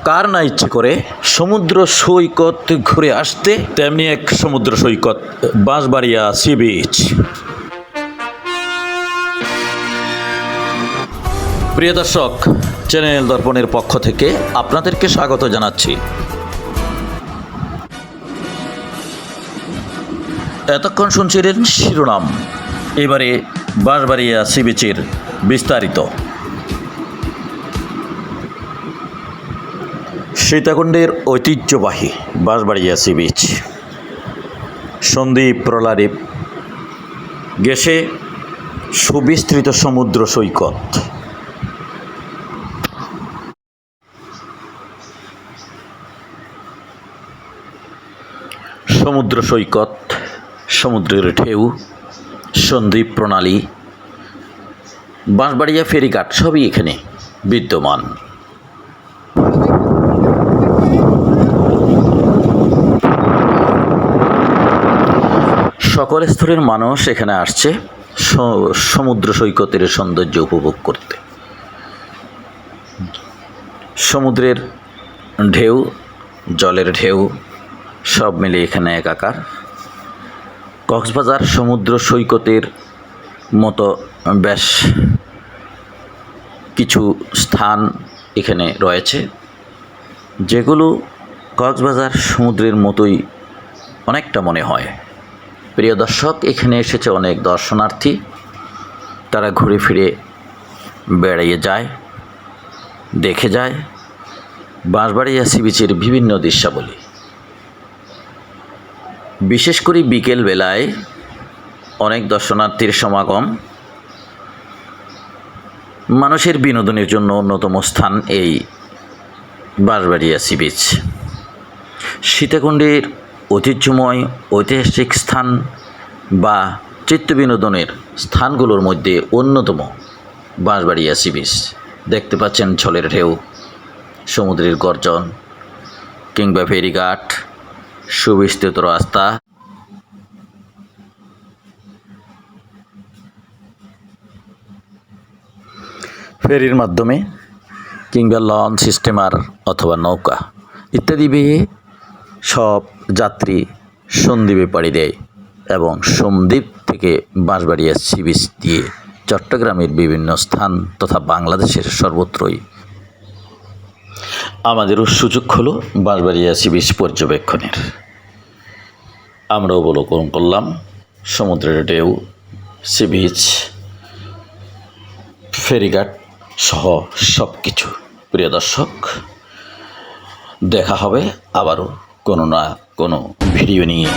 কার না ইচ্ছে করে সমুদ্র সৈকত ঘুরে আসতে? তেমনি এক সমুদ্র সৈকত বাঁশবাড়িয়া সি বিচ। প্রিয় দর্শক, চ্যানেল দর্পণের পক্ষ থেকে আপনাদেরকে স্বাগত জানাচ্ছি। এতক্ষণ শুনছিলেন শিরোনাম, এবারে বাঁশবাড়িয়া সি বিচের বিস্তারিত। সীতাকুণ্ডের ঐতিহ্যবাহী বাঁশবাড়িয়া সি বিচ, সন্দ্বীপ প্রলাদ্বীপ ঘেঁষে সুবিস্তৃত সমুদ্র সৈকত। সমুদ্র সৈকত, সমুদ্রের ঢেউ, সন্দ্বীপ প্রণালী, বাঁশবাড়িয়া ফেরিঘাট সবই এখানে বিদ্যমান। সকল স্তরের মানুষ এখানে আসছে সমুদ্র সৈকতের সৌন্দর্য উপভোগ করতে। সমুদ্রের ঢেউ, জলের ঢেউ সব মিলে এখানে একাকার। কক্সবাজার সমুদ্র সৈকতের মতো বেশ কিছু স্থান এখানে রয়েছে, যেগুলো কক্সবাজার সমুদ্রের মতোই অনেকটা মনে হয়। প্রিয় দর্শক, এখানে এসেছে অনেক দর্শনার্থী, তারা ঘুরে ফিরে বেড়িয়ে যায়, দেখে যায় বাঁশবাড়িয়া সি বিচের বিভিন্ন দৃশ্যাবলী। বিশেষ করে বিকেল বেলায় অনেক দর্শনার্থীর সমাগম। মানুষের বিনোদনের জন্য অন্যতম স্থান এই বাঁশবাড়িয়া সি বিচ। সীতাকুণ্ডের ঐতিহ্যময় ঐতিহাসিক স্থান বা চিত্ত বিনোদনের স্থানগুলোর মধ্যে অন্যতম বাঁশবাড়িয়া সি বিচ। দেখতে পাচ্ছেন জলের ঢেউ, সমুদ্রের গর্জন কিংবা ফেরিঘাট, সুবিস্তৃত রাস্তা, ফেরির মাধ্যমে কিংবা লঞ্চ, স্টিমার অথবা নৌকা ইত্যাদি বেয়ে সব যাত্রী সন্দ্বীপে পাড়ি দেয় এবং সন্দ্বীপ থেকে বাঁশবাড়িয়া সি বিচ দিয়ে চট্টগ্রামের বিভিন্ন স্থান তথা বাংলাদেশের সর্বত্রই। আমাদেরও সুযোগ হলো বাঁশবাড়িয়া সি বিচ পর্যবেক্ষণের। আমরা অবলোকন করলাম সমুদ্রের ঢেউ, সি বিচ, ফেরিঘাট সহ সব কিছু। প্রিয় দর্শক, দেখা হবে আবারও কোনো না কোনো ভিডিও নিয়ে।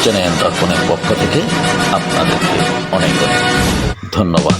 চ্যানেল দর্পণের পক্ষ থেকে আপনাদেরকে অনেক অনেক ধন্যবাদ।